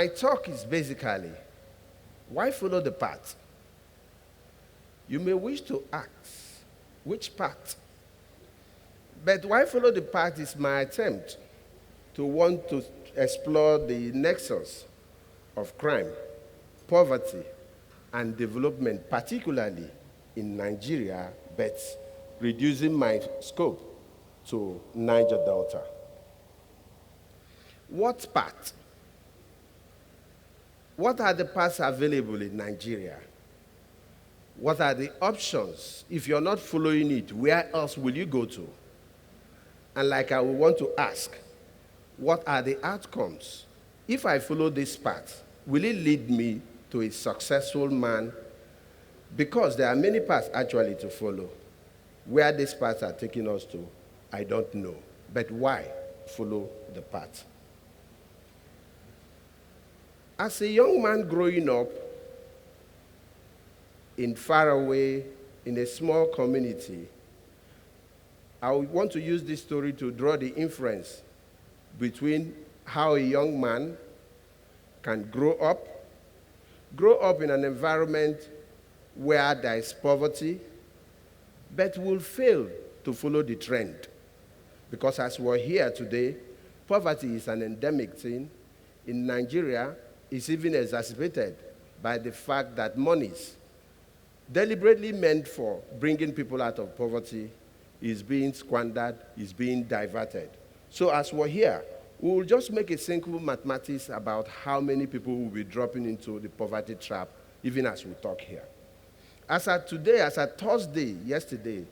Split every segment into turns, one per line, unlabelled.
My talk is basically, why follow the path? You may wish to ask, which path? But why follow the path is my attempt to want to explore the nexus of crime, poverty, and development, particularly in Nigeria, but reducing my scope to Niger Delta. What path? What are the paths available in Nigeria? What are the options? If you're not following it, where else will you go to? And like I will want to ask, what are the outcomes? If I follow this path, will it lead me to a successful man? Because there are many paths actually to follow. Where these paths are taking us to, I don't know. But why follow the path? As a young man growing up in faraway, in a small community, I want to use this story to draw the inference between how a young man can grow up in an environment where there is poverty, but will fail to follow the trend. Because as we're here today, poverty is an endemic thing. In Nigeria, it's even exacerbated by the fact that monies deliberately meant for bringing people out of poverty is being squandered, is being diverted. So as we're here, we will just make a simple mathematics about how many people will be dropping into the poverty trap, even as we talk here. As at today, as at Thursday, yesterday,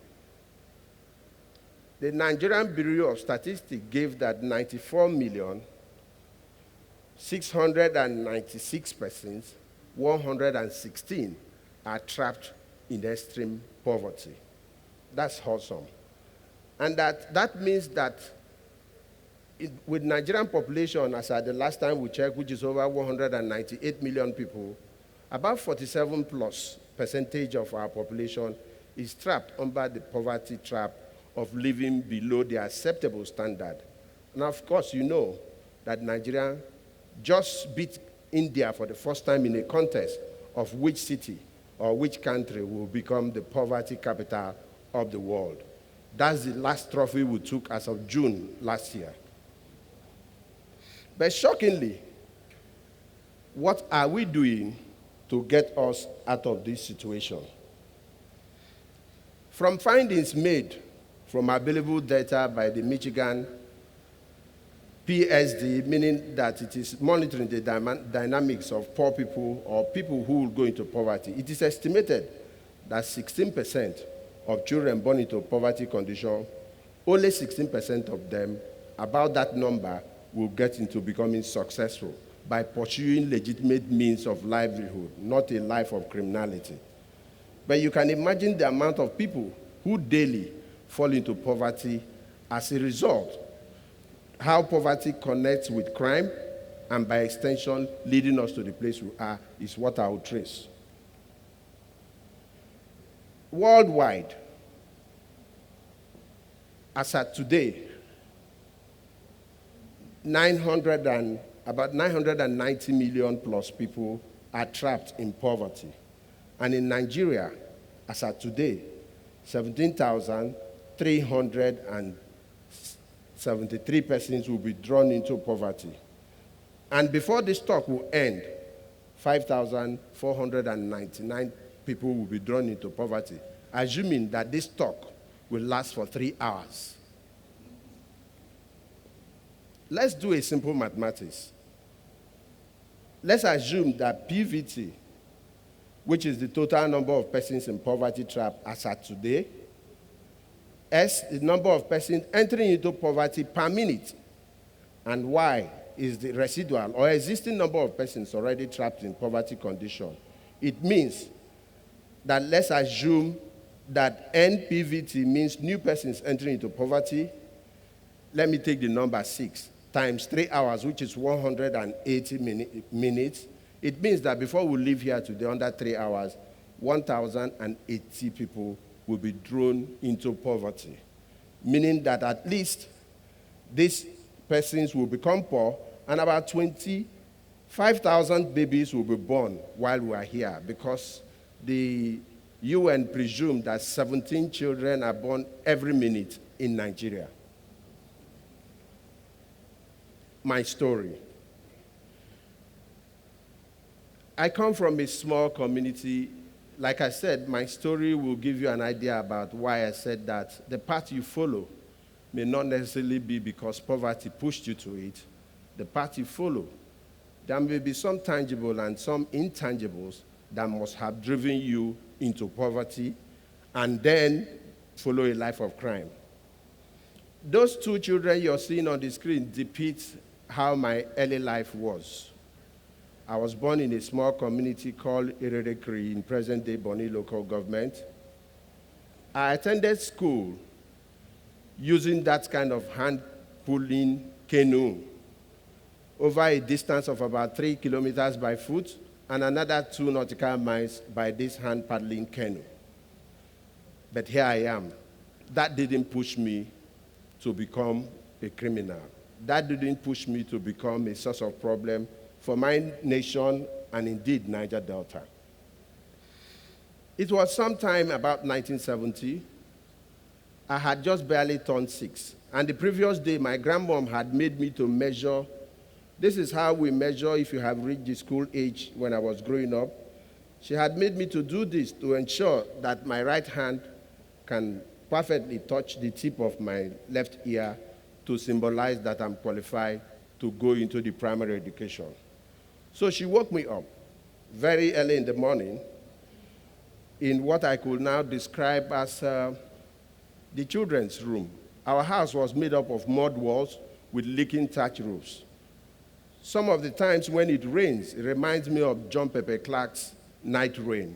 the Nigerian Bureau of Statistics gave that 94,696 persons, 116 are trapped in extreme poverty. That's wholesome. And that means that with Nigerian population, as at the last time we checked, which is over 198 million people, about 47% of our population is trapped under the poverty trap of living below the acceptable standard. And of course, you know that Nigeria just beat India for the first time in a contest of which city or which country will become the poverty capital of the world. That's the last trophy we took as of June last year. But shockingly, what are we doing to get us out of this situation? From findings made from available data by the Michigan PSD, meaning that it is monitoring the dynamics of poor people or people who will go into poverty, it is estimated that 16% of children born into poverty condition, only 16% of them, about that number, will get into becoming successful by pursuing legitimate means of livelihood, not a life of criminality. But you can imagine the amount of people who daily fall into poverty as a result, how poverty connects with crime, and by extension, leading us to the place we are, is what I will trace. Worldwide, as at today, about 990 million plus people are trapped in poverty. And in Nigeria, as at today, 17,373 persons will be drawn into poverty. And before this talk will end, 5,499 people will be drawn into poverty, assuming that this talk will last for 3 hours. Let's do a simple mathematics. Let's assume that PVT, which is the total number of persons in poverty trap as at today, S, the number of persons entering into poverty per minute, and Y is the residual or existing number of persons already trapped in poverty condition. It means that let's assume that NPVT means new persons entering into poverty. Let me take the number 6 times 3 hours, which is 180 minutes. It means that before we leave here today, under 3 hours, 1,080 people will be thrown into poverty, meaning that at least these persons will become poor, and about 20 5,000 babies will be born while we are here because the UN presumed that 17 children are born every minute in Nigeria. My story. I come from a small community. Like I said, my story will give you an idea about why I said that the path you follow may not necessarily be because poverty pushed you to it. The path you follow, there may be some tangible and some intangibles that must have driven you into poverty and then follow a life of crime. Those two children you're seeing on the screen depict how my early life was. I was born in a small community called Iredekri in present-day Bonny local government. I attended school using that kind of hand-pulling canoe over a distance of about 3 kilometers by foot and another 2 nautical miles by this hand-paddling canoe. But here I am. That didn't push me to become a criminal. That didn't push me to become a source of problem for my nation and indeed Niger Delta. It was sometime about 1970. I had just barely turned 6. And the previous day, my grandmom had made me to measure. This is how we measure if you have reached the school age when I was growing up. She had made me to do this to ensure that my right hand can perfectly touch the tip of my left ear to symbolize that I'm qualified to go into the primary education. So she woke me up very early in the morning in what I could now describe as the children's room. Our house was made up of mud walls with leaking thatch roofs. Some of the times when it rains, it reminds me of John Pepper Clark's Night Rain,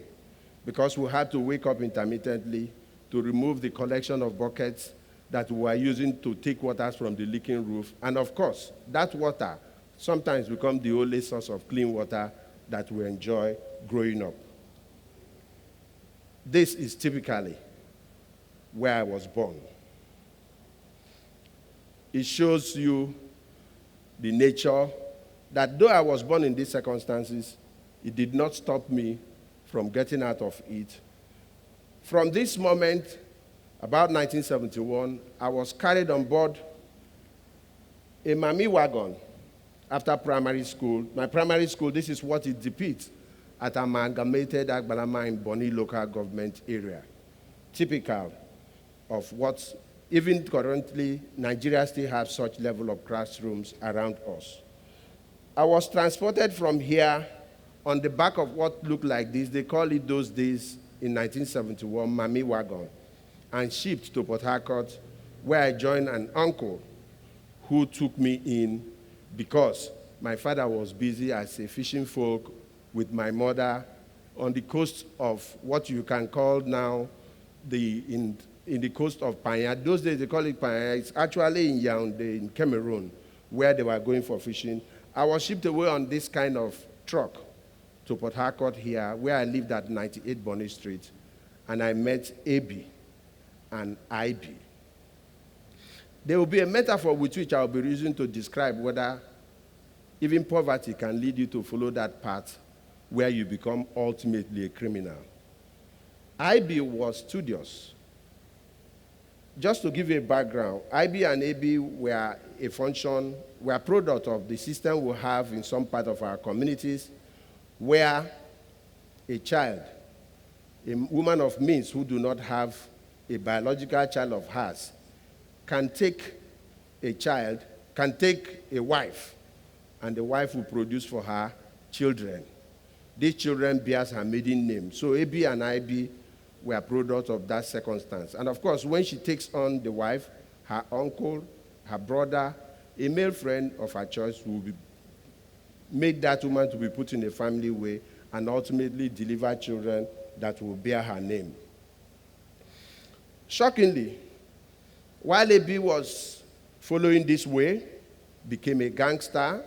because we had to wake up intermittently to remove the collection of buckets that we were using to take waters from the leaking roof. And of course, that water sometimes becomes the only source of clean water that we enjoy growing up. This is typically where I was born. It shows you the nature that though I was born in these circumstances, it did not stop me from getting out of it. From this moment, about 1971, I was carried on board a mammy wagon after primary school. My primary school, this is what it depicts at Amalgamated Agbalama in Bonny local government area. Typical of what, even currently, Nigeria still has such level of classrooms around us. I was transported from here on the back of what looked like this. They call it those days in 1971, mammy wagon, and shipped to Port Harcourt, where I joined an uncle who took me in because my father was busy as a fishing folk with my mother on the coast of what you can call now in the coast of Panya. Those days they call it Panya. It's actually in Yaoundé in Cameroon where they were going for fishing. I was shipped away on this kind of truck to Port Harcourt here, where I lived at 98 Bonny Street, and I met AB and IB. There will be a metaphor with which I will be using to describe whether even poverty can lead you to follow that path where you become ultimately a criminal. IB was studious. Just to give you a background, IB and AB were a product of the system we have in some part of our communities where a child, a woman of means who do not have a biological child of hers, can take a wife, and the wife will produce for her children. These children bears her maiden name. So AB and IB were products of that circumstance. And of course, when she takes on the wife, her uncle, her brother, a male friend of her choice will be made that woman to be put in a family way and ultimately deliver children that will bear her name. Shockingly, while AB was following this way, became a gangster,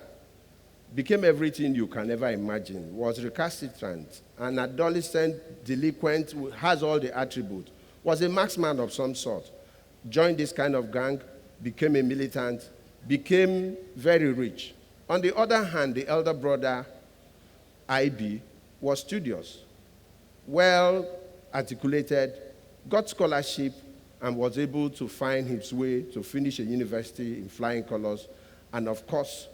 became everything you can ever imagine, was recalcitrant, an adolescent delinquent who has all the attributes, was a marksman of some sort, joined this kind of gang, became a militant, became very rich, On the other hand, the elder brother, IB, was studious, well articulated, got scholarship, and was able to find his way to finish a university in flying colors, and of course,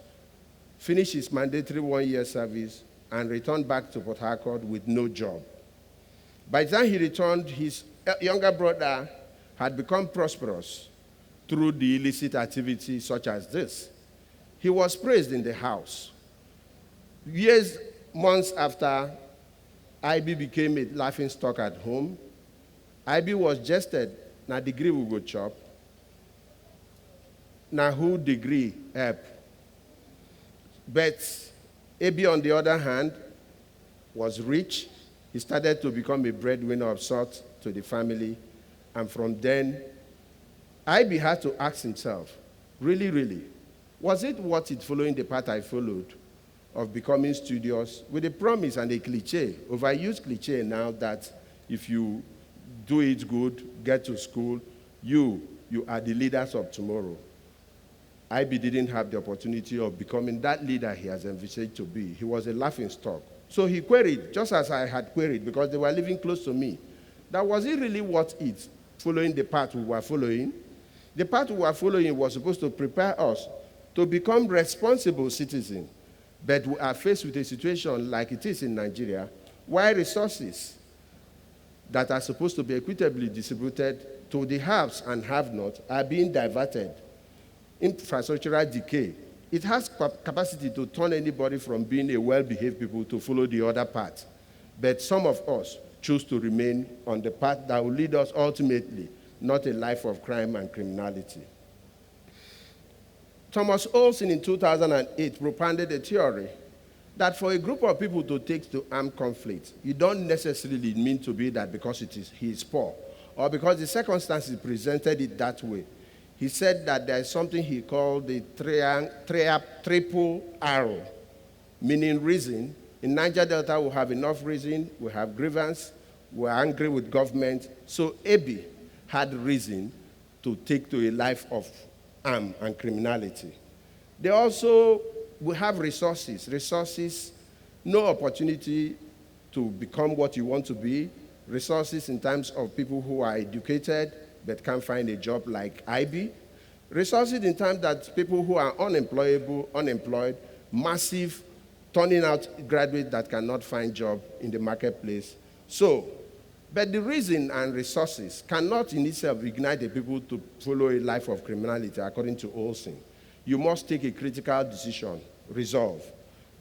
finish his mandatory one-year service and return back to Port Harcourt with no job. By the time he returned, his younger brother had become prosperous through the illicit activities such as this. He was praised in the house. Months after, IB became a laughingstock at home. IB was jested, na degree we go chop. Na who degree help? But AB, on the other hand, was rich. He started to become a breadwinner of sorts to the family. And from then, IB had to ask himself, really, was it worth it following the path I followed of becoming studious with a promise and a cliche, overused cliche now that if you do it good, get to school, you are the leaders of tomorrow. IB didn't have the opportunity of becoming that leader he has envisaged to be. He was a laughingstock. So he queried, just as I had queried, because they were living close to me, that was it really worth it following the path we were following? The path we were following was supposed to prepare us to become responsible citizens. But we are faced with a situation like it is in Nigeria, where resources that are supposed to be equitably distributed to the haves and have-not are being diverted. Infrastructural decay. It has capacity to turn anybody from being a well-behaved people to follow the other path. But some of us choose to remain on the path that will lead us ultimately, not a life of crime and criminality. Thomas Olson in 2008 propounded a theory that for a group of people to take to armed conflict, you don't necessarily mean to be that because he is poor or because the circumstances presented it that way. He said that there is something he called the triple arrow, meaning reason. In Niger Delta, we have enough reason, we have grievance, we're angry with government. So AB had reason to take to a life of harm and criminality. They also will have resources, no opportunity to become what you want to be, resources in terms of people who are educated but can't find a job like IB, resources in terms that people who are unemployed, massive turning out graduates that cannot find job in the marketplace. But the reason and resources cannot in itself ignite the people to follow a life of criminality, according to Olson. You must take a critical decision, resolve.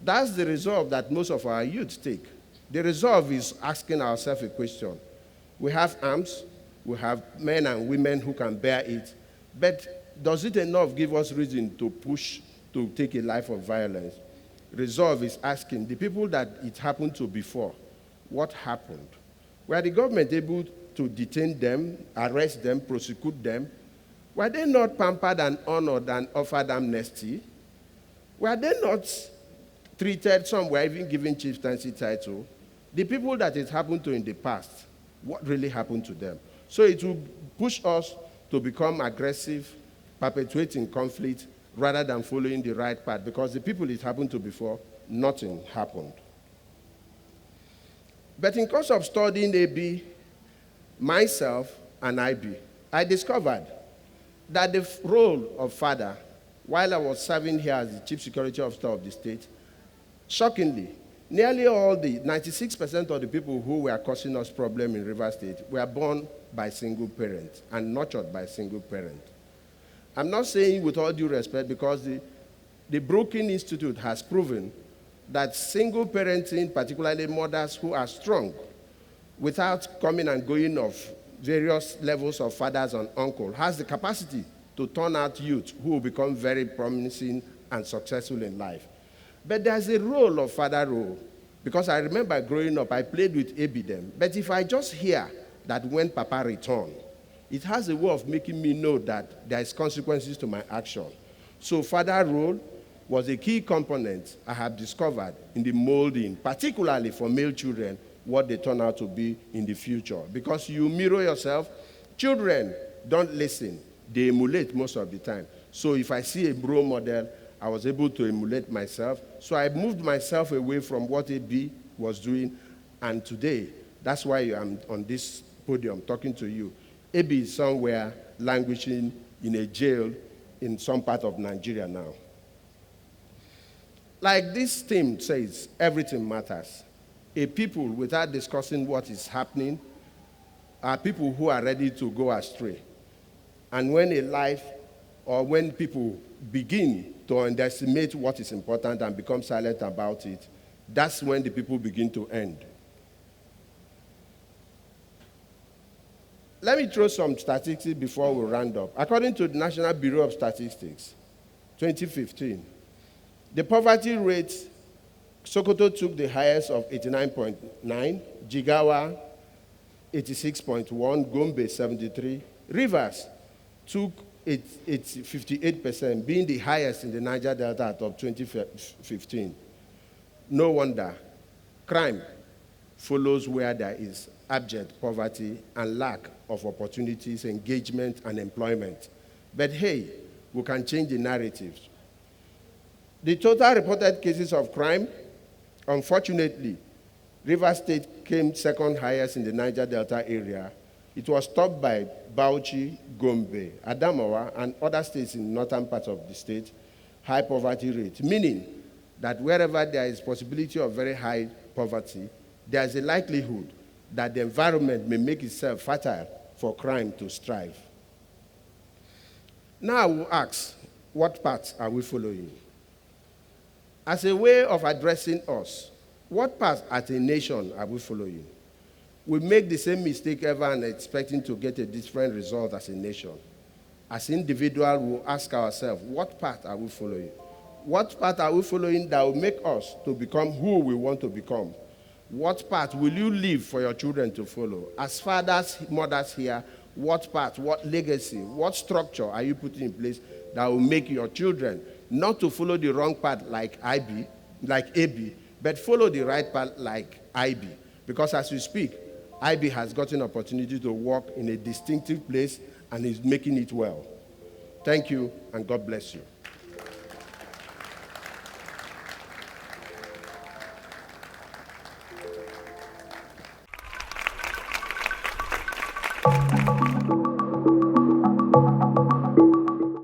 That's the resolve that most of our youth take. The resolve is asking ourselves a question. We have arms, we have men and women who can bear it, but does it enough give us reason to push to take a life of violence? Resolve is asking the people that it happened to before, what happened? Were the government able to detain them, arrest them, prosecute them? Were they not pampered and honored and offered amnesty? Were they not treated, some were even given chieftaincy title? The people that it happened to in the past, what really happened to them? So it will push us to become aggressive, perpetuating conflict, rather than following the right path, because the people it happened to before, nothing happened. But in course of studying AB, myself and IB, I discovered that the role of father, while I was serving here as the Chief Security Officer of the state, shockingly, nearly all the 96% of the people who were causing us problems in Rivers State were born by single parents and nurtured by single parents. I'm not saying with all due respect because the Brookings Institute has proven that single parenting, particularly mothers who are strong, without coming and going of various levels of fathers and uncles, has the capacity to turn out youth who will become very promising and successful in life. But there's a role of father role, because I remember growing up, I played with AB then. But if I just hear that when Papa returned, it has a way of making me know that there is consequences to my action. So father role was a key component I have discovered in the molding, particularly for male children, what they turn out to be in the future. Because you mirror yourself, children don't listen. They emulate most of the time. So if I see a role model, I was able to emulate myself. So I moved myself away from what AB was doing, and today, that's why I'm on this podium talking to you. AB is somewhere languishing in a jail in some part of Nigeria now. Like this theme says, everything matters. A people, without discussing what is happening, are people who are ready to go astray. And when a life, or when people begin to underestimate what is important and become silent about it, that's when the people begin to end. Let me throw some statistics before we round up. According to the National Bureau of Statistics, 2015, the poverty rate, Sokoto took the highest of 89.9, Jigawa 86.1, Gombe 73, Rivers took 58%, being the highest in the Niger Delta of 2015. No wonder. Crime follows where there is abject poverty and lack of opportunities, engagement, and employment. But hey, we can change the narratives. The total reported cases of crime, unfortunately, Rivers State came second highest in the Niger Delta area. It was topped by Bauchi, Gombe, Adamawa, and other states in northern parts of the state, high poverty rate, meaning that wherever there is possibility of very high poverty, there is a likelihood that the environment may make itself fertile for crime to strive. Now I will ask, what path are we following? As a way of addressing us, what path as a nation are we following? We make the same mistake ever and expecting to get a different result as a nation. As individuals, we'll ask ourselves, what path are we following? What path are we following that will make us to become who we want to become? What path will you leave for your children to follow? As fathers, mothers here, what path, what legacy, what structure are you putting in place that will make your children not to follow the wrong path like AB, but follow the right path like IB? Because as we speak, IB has gotten an opportunity to work in a distinctive place and is making it well. Thank you, and God bless you.